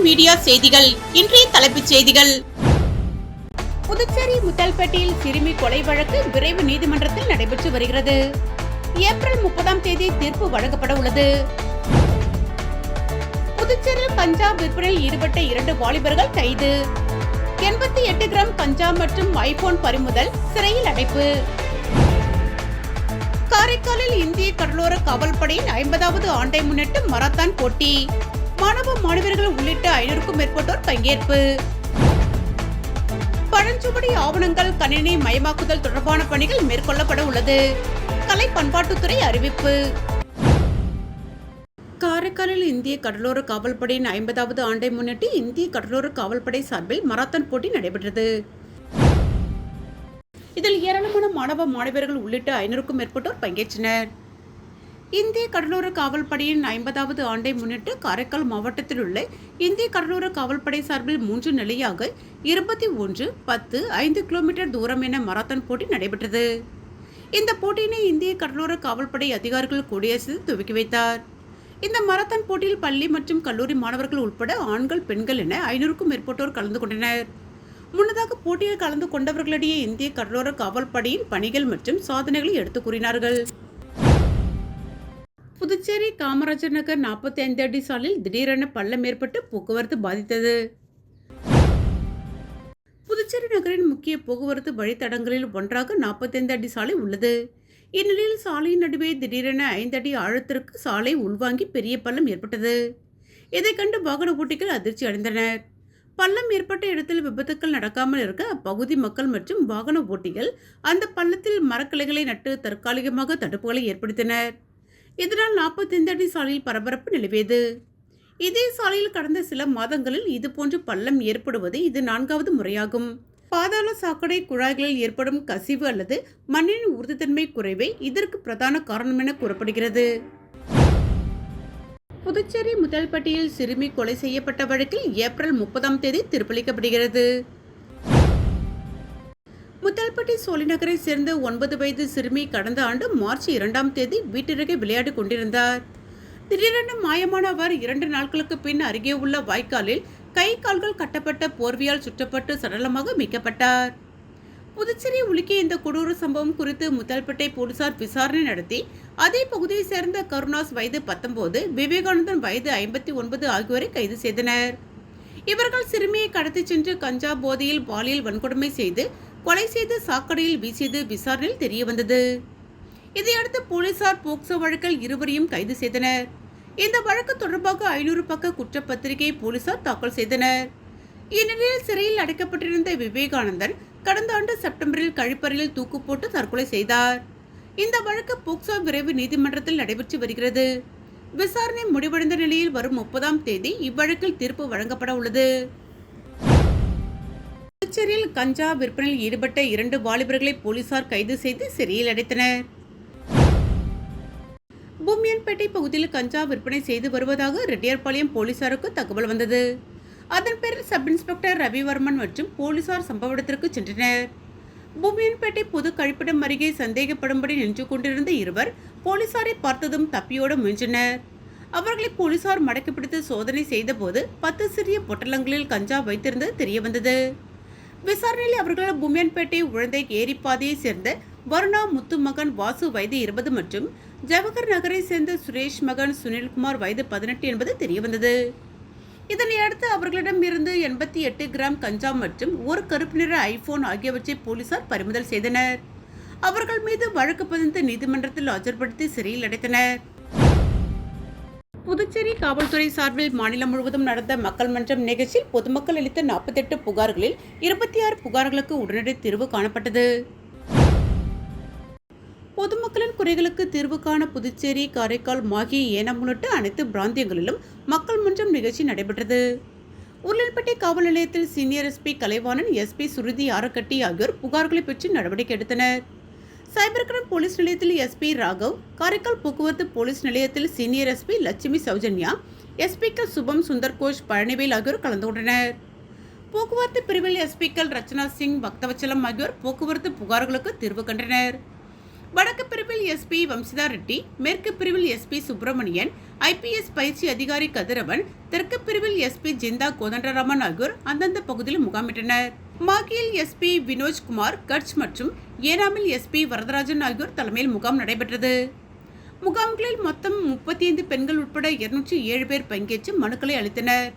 Media செய்திகள். இன்றைய தலைப்புச் செய்திகள். புதுச்சேரி முத்தல்பேட்டையில் சிறுமி கொலை வழக்கு விரைவு நீதிமன்றத்தில் நடைபெற்று வருகிறது. ஏப்ரல் 30ஆம் தேதி தீர்ப்பு வழங்கப்பட உள்ளது. புதுச்சேரியில் கஞ்சா விற்பனையில் ஈடுபட்ட 2 வாலிபர்கள் கைது. 88 கிராம் கஞ்சா மற்றும் ஐபோன் பறிமுதல், சிறையில் அடைப்பு. காரைக்காலில் இந்திய கடலோர காவல்படையின் 50வது ஆண்டை முன்னிட்டு மராத்தான் போட்டி. மாணவ மாணவர்கள் உள்ளிட்ட 500க்கும் மேற்பட்டோர் பங்கேற்பு. பழஞ்சுவடி ஆவணங்கள் கணினி மயமாக்குதல் தொடர்பான பணிகள் மேற்கொள்ளப்பட உள்ளது. கலை பண்பாட்டுத்துறை அறிவிப்பு. காரைக்காலில் இந்திய கடலோர காவல்படையின் 50வது ஆண்டை முன்னிட்டு இந்திய கடலோர காவல்படை சார்பில் மராத்தான் போட்டி நடைபெற்றது. இதில் ஏராளமான மாணவ மாணவர்கள் உள்ளிட்ட 500க்கும் மேற்பட்டோர் பங்கேற்றனர். இந்திய கடலோர காவல்படையின் 50வது ஆண்டை முன்னிட்டு காரைக்கால் மாவட்டத்தில் உள்ள இந்திய கடலோர காவல்படை சார்பில் 3 நிலையாக 21, 10, 5 கிலோமீட்டர் தூரம் என மராத்தான் போட்டி நடைபெற்றது. இந்த போட்டியினை இந்திய கடலோர காவல்படை அதிகாரிகள் கொடியசைத்து துவக்கி வைத்தார். இந்த மராத்தான் போட்டியில் பள்ளி மற்றும் கல்லூரி மாணவர்கள் உட்பட ஆண்கள், பெண்கள் என 500க்கும் மேற்பட்டோர் கலந்து கொண்டனர். முன்னதாக போட்டியில் கலந்து கொண்டவர்களிடையே இந்திய கடலோர காவல்படையின் பணிகள் மற்றும் சாதனைகளை எடுத்துக் கூறினார்கள். புதுச்சேரி காமராஜர் நகர் 45 அடி சாலையில் திடீரென பள்ளம் ஏற்பட்டு போக்குவரத்து பாதித்தது. புதுச்சேரி நகரின் முக்கிய போக்குவரத்து வழித்தடங்களில் ஒன்றாக 45 அடி சாலை உள்ளது. இந்நிலையில் சாலையின் நடுவே திடீரென 5 அடி ஆழத்திற்கு சாலை உள்வாங்கி பெரிய பள்ளம் ஏற்பட்டது. இதை கண்டு வாகன ஓட்டிகள் அதிர்ச்சி அடைந்தனர். பள்ளம் ஏற்பட்ட இடத்தில் விபத்துக்கள் நடக்காமல் இருக்க அப்பகுதி மக்கள் மற்றும் வாகன ஓட்டிகள் அந்த பள்ளத்தில் மரக்கிளைகளை நட்டு தற்காலிகமாக தடுப்புகளை ஏற்படுத்தினர். இதனால் 45 அடி சாலையில் பரபரப்பு நிலவியது. இதே சாலையில் கடந்த சில மாதங்களில் இதுபோன்று பள்ளம் ஏற்படுவது இது 4வது முறையாகும். பாதாள சாக்கடை குழாய்களில் ஏற்படும் கசிவு அல்லது மண்ணின் உறுதித்தன்மை குறைவே இதற்கு பிரதான காரணம் என கூறப்படுகிறது. புதுச்சேரி முத்தல்பேட்டையில் சிறுமி கொலை செய்யப்பட்ட வழக்கில் ஏப்ரல் 30ஆம் தேதி தீர்ப்பளிக்கப்படுகிறது. முத்தல்பேட்டை சோழிநகரை சேர்ந்த 9 வயது சிறுமி கடந்த ஆண்டு மார்ச் 2ஆம் தேதி வீட்டிற்கே விளையாடி கொண்டிருந்தார். திடீரென மாயமான அவர் 2 நாட்களுக்கு பின் அருகே உள்ள வாய்க்காலில் கை கால்கள் கட்டப்பட்ட போர்வையால் சுற்றப்பட்டு சடலமாக மீட்கப்பட்டார். புதுச்சேரி உலுக்கிய இந்த கொடூர சம்பவம் குறித்து முத்தல்பேட்டை போலீசார் விசாரணை நடத்தி அதே பகுதியை சேர்ந்த கருணாஸ் வயது 19, விவேகானந்தன் வயது 59 ஆகியோரை கைது செய்தனர். இவர்கள் சிறுமியை கடத்தி சென்று கஞ்சா போதையில் பாலியல் வன்கொடுமை செய்து கொலை செய்து சாக்கடையில் வீசியது விசாரணையில் தெரிய வந்தது. இதையடுத்து போலீசார் போக்சோ வழக்கில் இருவரையும் கைது செய்தனர். இந்த வழக்கு தொடர்பாக 500 பக்க குற்றப்பத்திரிகை போலீசார் தாக்கல் செய்தனர். இந்நிலையில் சிறையில் அடைக்கப்பட்டிருந்த விவேகானந்தன் கடந்த ஆண்டு செப்டம்பரில் கழிப்பறையில் தூக்கு போட்டு தற்கொலை செய்தார். இந்த வழக்கு போக்சோ விரைவு நீதிமன்றத்தில் நடைபெற்று வருகிறது. விசாரணை முடிவடைந்த நிலையில் வரும் 30ஆம் தேதி இவ்வழக்கில் தீர்ப்பு வழங்கப்பட உள்ளது. புதுச்சேரியில் கஞ்சா விற்பனையில் ஈடுபட்ட 2 வாலிபர்களை போலீசார் கைது செய்து சிறையில் அடைத்தனர். பூமியன்பேட்டை பகுதியில் கஞ்சா விற்பனை செய்து வருவதாக ரெட்டியார்பாளையம் போலீசாருக்கு தகவல் வந்தது. அதன் பேரில் சப் இன்ஸ்பெக்டர் ரவிவர்மன் மற்றும் போலீசார் சம்பவ இடத்திற்கு சென்றனர். பூமியன்பேட்டை பொது கழிப்பிடம் அருகே சந்தேகப்படும்படி நின்று கொண்டிருந்த இருவர் போலீசாரை பார்த்ததும் தப்பியோட முயன்றனர். அவர்களை போலீசார் மடக்கி பிடித்து சோதனை செய்தபோது 10 சிறிய பொட்டலங்களில் கஞ்சா வைத்திருந்தது தெரிய வந்தது. விசாரணையில் அவர்கள் பூமியன்பேட்டை உழந்தை ஏரிப்பாதையை சேர்ந்த வருணா முத்து மகன் வாசு வயது 20 மற்றும் ஜவஹர் நகரை சேர்ந்த சுரேஷ் மகன் சுனில்குமார் வயது 18 என்பது தெரிய வந்தது. இதனை அடுத்து அவர்களிடம் இருந்து 88 கிராம் கஞ்சா மற்றும் ஒரு கருப்பு நிற ஐபோன் ஆகியவற்றை போலீசார் பறிமுதல் செய்தனர். அவர்கள் மீது வழக்கு பதிந்து நீதிமன்றத்தில் ஆஜர்படுத்தி சிறையில் அடைத்தனர். புதுச்சேரி காவல்துறை சார்பில் மாநிலம் முழுவதும் நடந்த மக்கள் மன்றம் நிகழ்ச்சியில் பொதுமக்கள் அளித்த 48 புகார்களில் 26 புகார்களுக்கு உடனடி தீர்வு காணப்பட்டது. பொதுமக்களின் குறைகளுக்கு தீர்வு காண புதுச்சேரி, காரைக்கால், மாஹி, ஏனாம் உள்ளிட்ட அனைத்து பிராந்தியங்களிலும் மக்கள் மன்றம் நிகழ்ச்சி நடைபெற்றது. உருளைப்பேட்டை காவல் நிலையத்தில் சீனியர் எஸ்பி கலைவாணன், எஸ்பி சுருதி ஆரக்கட்டி ஆகியோர் புகார்களை பெற்று நடவடிக்கை எடுத்தனர். சைபர் கிரைம் போலீஸ் நிலையத்தில் எஸ்பி ராகவ், காரைக்கால் போக்குவரத்து போலீஸ் நிலையத்தில் சீனியர் எஸ்பி லட்சுமி சௌஜன்யா, எஸ்பிக்கள் சுபம், சுந்தர்கோஷ், பழனிவேல் ஆகியோர் கலந்து கொண்டனர். போக்குவரத்து பிரிவில் எஸ்பிக்கள் ரச்சனா சிங், பக்தவச்சலம் ஆகியோர் போக்குவரத்து புகார்களுக்கு தீர்வு கண்டனர். வடக்கு பிரிவில் எஸ்பி வம்சிதா ரெட்டி, மேற்கு பிரிவில் எஸ்பி சுப்பிரமணியன், ஐபிஎஸ் பயிற்சி அதிகாரி கதிரவன், தெற்கு பிரிவில் எஸ்பி ஜிந்தா கோதண்டராமன் ஆகியோர் அந்தந்த பகுதியில் முகாமிட்டனர். மாகியில் எஸ்பி வினோஜ்குமார் கட்ச் மற்றும் ஏனாமில் எஸ்பி வரதராஜன் ஆகியோர் தலைமையில் முகாம் நடைபெற்றது. முகாம்களில் மொத்தம் 35 பெண்கள் உட்பட 207 பேர் பங்கேற்று மனுக்களை அளித்தனர்.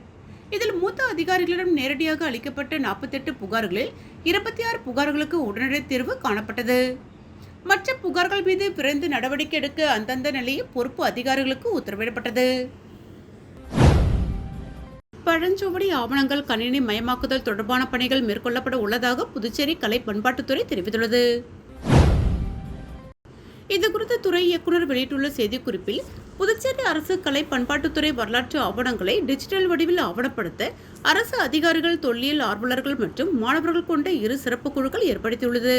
இதில் மூத்த அதிகாரிகளிடம் நேரடியாக அளிக்கப்பட்ட 48 புகார்களில் 26 புகார்களுக்கு உடனடி தீர்வு காணப்பட்டது. மற்ற புகார்கள் மீது விரைந்து நடவடிக்கை எடுக்க அந்தந்த நிலையில் பொறுப்பு அதிகாரிகளுக்கு உத்தரவிடப்பட்டது. பழஞ்சுவடி ஆவணங்கள் கணினி மயமாக்குதல் தொடர்பான பணிகள் மேற்கொள்ளப்பட உள்ளதாக புதுச்சேரி கலை பண்பாட்டுத்துறை தெரிவித்துள்ளது. இதுகுறித்து துறை இயக்குநர் வெளியிட்டுள்ள செய்திக்குறிப்பில், புதுச்சேரி அரசு கலை பண்பாட்டுத்துறை வரலாற்று ஆவணங்களை டிஜிட்டல் வடிவில் ஆவணப்படுத்த அரசு அதிகாரிகள், தொல்லியல் ஆர்வலர்கள் மற்றும் மாணவர்கள் கொண்ட 2 சிறப்பு குழுக்கள் ஏற்படுத்தியுள்ளது.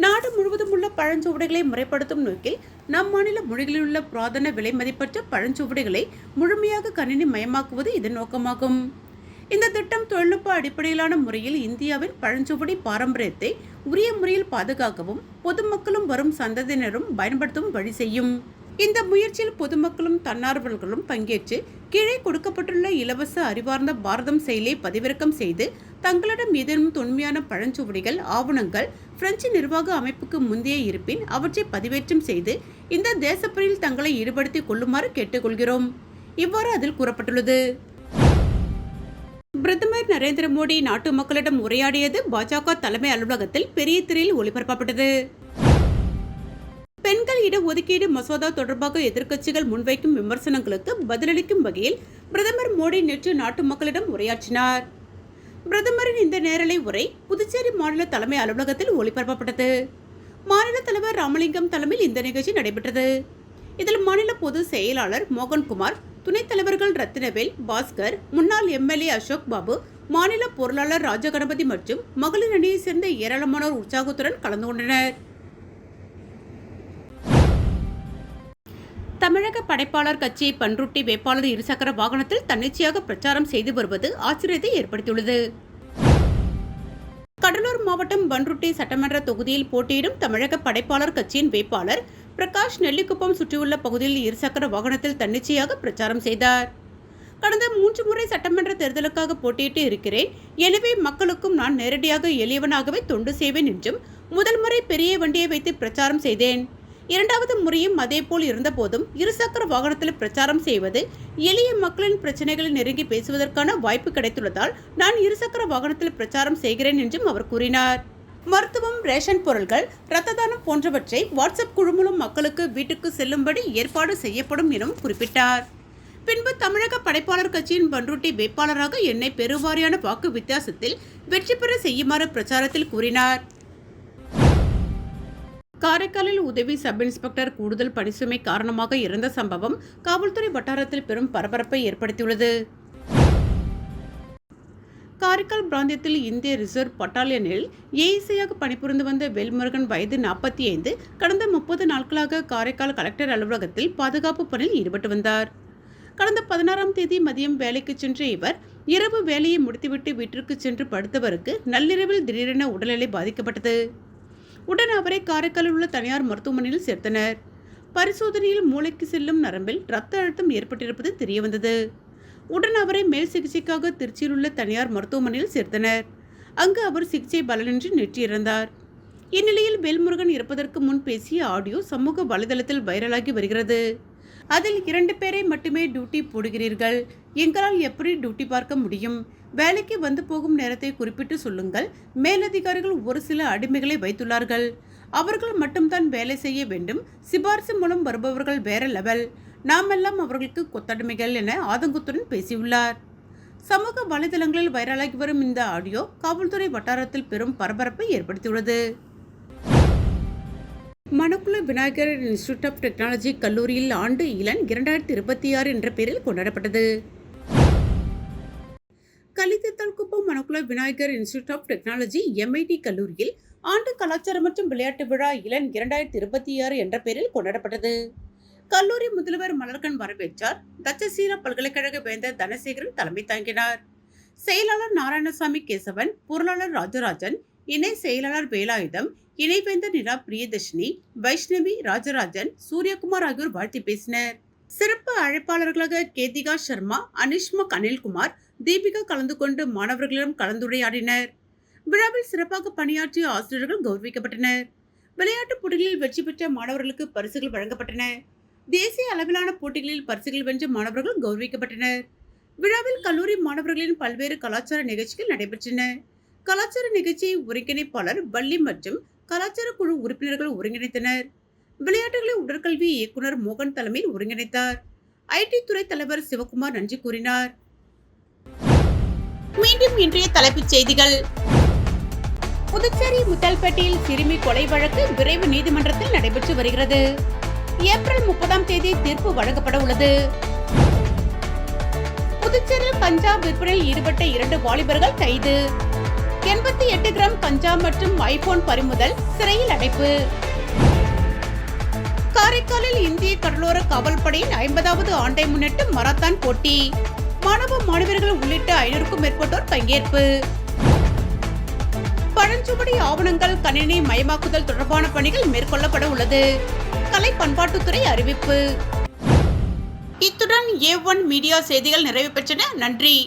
நாடு முழுவதும் உள்ள பழஞ்சுவடிகளை முறைப்படுத்தும் நோக்கில் நம் மாநில மொழிகளில் உள்ள புராதன விலை மதிப்பற்ற பழஞ்சுவடிகளை முழுமையாக கணினி மயமாக்குவது இதன் நோக்கமாகும். இந்த திட்டம் தொழில்நுட்ப அடிப்படையிலான முறையில் இந்தியாவின் பழஞ்சுவடி பாரம்பரியத்தை உரிய முறையில் பாதுகாக்கவும் பொதுமக்களும் வரும் சந்ததியினரும் பயன்படுத்தவும் வழி செய்யும். இந்த முயற்சியில் பொதுமக்களும் தன்னார்வலர்களும் பங்கேற்று கீழே கொடுக்கப்பட்டுள்ள இலவச அறிவார்ந்த பாரதம் செயலியை பதிவிறக்கம் செய்து தங்களிடம் ஏதேனும் தொன்மையான பழஞ்சுவடிகள், ஆவணங்கள் பிரெஞ்சு நிர்வாக அமைப்புக்கு முந்தைய இருப்பின் அவற்றை பதிவேற்றம் செய்து இந்த தேசப்பணியில் தங்களை ஈடுபடுத்திக் கொள்ளுமாறு கேட்டுக்கொள்கிறோம். இவ்வாறு அதில் கூறப்பட்டுள்ளது. பிரதமர் நரேந்திர மோடி நாட்டு மக்களிடம் உரையாடியது பாஜக தலைமை அலுவலகத்தில் பெரிய திரையில் ஒளிபரப்பப்பட்டது. பெண்கள் இடஒதுக்கீடு மசோதா தொடர்பாக எதிர்க்கட்சிகள் முன்வைக்கும் விமர்சனங்களுக்கு பதிலளிக்கும் வகையில் பிரதமர் மோடி நேற்று நாட்டு மக்களிடம் உரையாற்றினார். பிரதமரின் இந்த நேரலை உரை புதுச்சேரி மாநில தலைமை அலுவலகத்தில் ஒளிபரப்பப்பட்டது. மாநில தலைவர் ராமலிங்கம் தலைமையில் இந்த நிகழ்ச்சி நடைபெற்றது. இதில் மாநில பொதுச் செயலாளர் மோகன்குமார், துணைத் தலைவர்கள் ரத்தினவேல், பாஸ்கர், முன்னாள் எம்எல்ஏ அசோக் பாபு, மாநில பொருளாளர் ராஜகணபதி மற்றும் மகளிர் அணியைச் சேர்ந்த ஏராளமானோர் உற்சாகத்துடன் கலந்து கொண்டனர். தமிழக படைப்பாளர் கட்சி பண்ருட்டி வேட்பாளர் இருசக்கர வாகனத்தில் தன்னிச்சையாக பிரச்சாரம் செய்து வருவது ஆச்சரியத்தை ஏற்படுத்தியுள்ளது. கடலூர் மாவட்டம் பண்ருட்டி சட்டமன்ற தொகுதியில் போட்டியிடும் தமிழக படைப்பாளர் கட்சியின் வேட்பாளர் பிரகாஷ் நெல்லிக்குப்பம் சுற்றியுள்ள பகுதியில் இருசக்கர வாகனத்தில் தன்னிச்சையாக பிரச்சாரம் செய்தார். கடந்த 3 முறை சட்டமன்ற தேர்தலுக்காக போட்டியிட்டு இருக்கிறேன். எனவே மக்களுக்கும் நான் நேரடியாக எளியவனாகவே தொண்டு செய்வேன் என்றும், முதல் முறை பெரிய வண்டியை வைத்து பிரச்சாரம் செய்தேன். 2வது முறையும் அதேபோல் இருந்தபோதும் இருசக்கர வாகனத்தில் பிரச்சாரம் செய்வது எளிய மக்களின் பிரச்சனைகளை நெருங்கி பேசுவதற்கான வாய்ப்பு கிடைத்துள்ளதால் நான் இருசக்கர வாகனத்தில் பிரச்சாரம் செய்கிறேன் என்றும் அவர் கூறினார். மருத்துவம், ரேஷன் பொருட்கள், இரத்த தானம் போன்றவற்றை வாட்ஸ்அப் குழு மூலம் மக்களுக்கு வீட்டுக்கு செல்லும்படி ஏற்பாடு செய்யப்படும் எனவும் குறிப்பிட்டார். பின்பு தமிழக படைப்பாளர் கட்சியின் பண்ருட்டி வேட்பாளராக என்னை பெருவாரியான வாக்கு வித்தியாசத்தில் வெற்றி பெற செய்யுமாறு பிரச்சாரத்தில் கூறினார். காரைக்காலில் உதவி சப் இன்ஸ்பெக்டர் கூடுதல் பணிசுமை காரணமாக இறந்த சம்பவம் காவல்துறை வட்டாரத்தில் பெரும் பரபரப்பை ஏற்படுத்தியுள்ளது. காரைக்கால் பிராந்தியத்தில் இந்திய ரிசர்வ் பட்டாலியனில் ஏஎஸ்ஐயாக பணிபுரிந்து வந்த வேல்முருகன் வயது 45 கடந்த 30 நாட்களாக காரைக்கால் கலெக்டர் அலுவலகத்தில் பாதுகாப்பு பணியில் ஈடுபட்டு வந்தார். கடந்த 16ஆம் தேதி மதியம் வேலைக்கு சென்ற இவர் இரவு வேலையை முடித்துவிட்டு வீட்டிற்கு சென்று படுத்தவருக்கு நள்ளிரவில் திடீரென உடல்நிலை பாதிக்கப்பட்டது. உடன் அவரை காரைக்காலில் உள்ள தனியார் மருத்துவமனையில் சேர்த்தனர். பரிசோதனையில் மூளைக்கு செல்லும் நரம்பில் இரத்த அழுத்தம் ஏற்பட்டிருப்பது தெரியவந்தது. உடன் அவரை மேல் சிகிச்சைக்காக திருச்சியில் உள்ள தனியார் மருத்துவமனையில் சேர்த்தனர். அங்கு அவர் சிகிச்சை பலனின்றி நேற்று இறந்தார். இந்நிலையில் வேல்முருகன் இறப்பதற்கு முன் பேசிய ஆடியோ சமூக வலைதளத்தில் வைரலாகி வருகிறது. அதில் 2 பேரை மட்டுமே டியூட்டி போடுகிறீர்கள், எங்களால் எப்படி டியூட்டி பார்க்க முடியும்? வேலைக்கு வந்து போகும் நேரத்தை குறிப்பிட்டு சொல்லுங்கள். மேலதிகாரிகள் ஒரு சில அடிமைகளை வைத்துள்ளார்கள், அவர்கள் மட்டும்தான் வேலை செய்ய வேண்டும். சிபாரிசு மூலம் வருபவர்கள் வேற லெவல், நாமெல்லாம் அவர்களுக்கு கொத்தடிமைகள் என ஆதங்கத்துடன் பேசியுள்ளார். சமூக வலைதளங்களில் வைரலாகி வரும் இந்த ஆடியோ காவல்துறை வட்டாரத்தில் பெரும் பரபரப்பை ஏற்படுத்தியுள்ளது. Manakula Vinayagar institute of technology கல்லூரியில் ஆண்டு இளன் 2026 என்ற பெயரில் கொண்டாடப்பட்டது. Kalithathankuppam Manakula Vinayagar institute of technology MIT கல்லூரியில் ஆண்டு கலாச்சாரம் மற்றும் விளையாட்டு விழா இளன் 2026 என்ற பெயரில் கொண்டாடப்பட்டது. கல்லூரி முதல்வர் மலர்கன் வரவேற்றார். தட்சசீலா பல்கலைக்கழக வேந்தர் தனசேகரன் தலைமை தாங்கினார். செயலாளர் நாராயணசாமி கேசவன், பொருளாளர் ராஜராஜன், இணை செயலாளர் வேலாயுதம், இணைவேந்தர் நிரா பிரியதர்ஷினி, வைஷ்ணவி ராஜராஜன், சூரியகுமார் ஆகியோர் வாழ்த்தி பேசினர். சிறப்பு அழைப்பாளர்களாக கேதிகா சர்மா, அனிஷ்மக் அனில்குமார், தீபிகா கலந்து கொண்டு மாணவர்களிடம் கலந்துரையாடினர். விழாவில் சிறப்பாக பணியாற்றிய ஆசிரியர்கள் கௌரவிக்கப்பட்டனர். விளையாட்டுப் போட்டிகளில் வெற்றி பெற்ற மாணவர்களுக்கு பரிசுகள் வழங்கப்பட்டன. தேசிய அளவிலான போட்டிகளில் பரிசுகள் வென்ற மாணவர்கள் கௌரவிக்கப்பட்டனர். விழாவில் கல்லூரி மாணவர்களின் பல்வேறு கலாச்சார நிகழ்ச்சிகள் நடைபெற்றன. கலாச்சார நிகழ்ச்சியை ஒருங்கிணைப்பாளர் வள்ளி மற்றும் கலாச்சார குழு உறுப்பினர்கள் ஒருங்கிணைத்தனர். விளையாட்டுகளை உடற்கல்வி இயக்குனர் மோகன் தலைமையில் ஒருங்கிணைத்தார். ஐடி துறை தலைவர் சிவகுமார் நன்றி கூறினார். மீண்டும் இன்றைய தலைப்புச் செய்திகள். புதுச்சேரி முத்தல்பேட்டையில் சிறுமி கொலை வழக்கு விரைவு நீதிமன்றத்தில் நடைபெற்று வருகிறது. ஏப்ரல் 30ஆம் தேதி தீர்ப்பு வழங்கப்பட உள்ளது. புதுச்சேரியில் கஞ்சா விற்பனையில் ஈடுபட்ட 2 வாலிபர்கள் கைது. 88 கிராம் கஞ்சா மற்றும் ஐபோன் பறிமுதல், சிறையில் அடைப்பு. காரைக்காலில் இந்திய கடலோர காவல்படையின் 50வது ஆண்டை முன்னிட்டு மராத்தான் போட்டி. மாணவ மாணவர்கள் உள்ளிட்ட 500க்கும் மேற்பட்டோர் பங்கேற்பு. பழஞ்சுவடி ஆவணங்கள் கணினி மயமாக்குதல் தொடர்பான பணிகள் மேற்கொள்ளப்பட உள்ளது. கலை பண்பாட்டுத்துறை அறிவிப்பு. இத்துடன் A1 மீடியா செய்திகள் நிறைவு பெற்றன. நன்றி.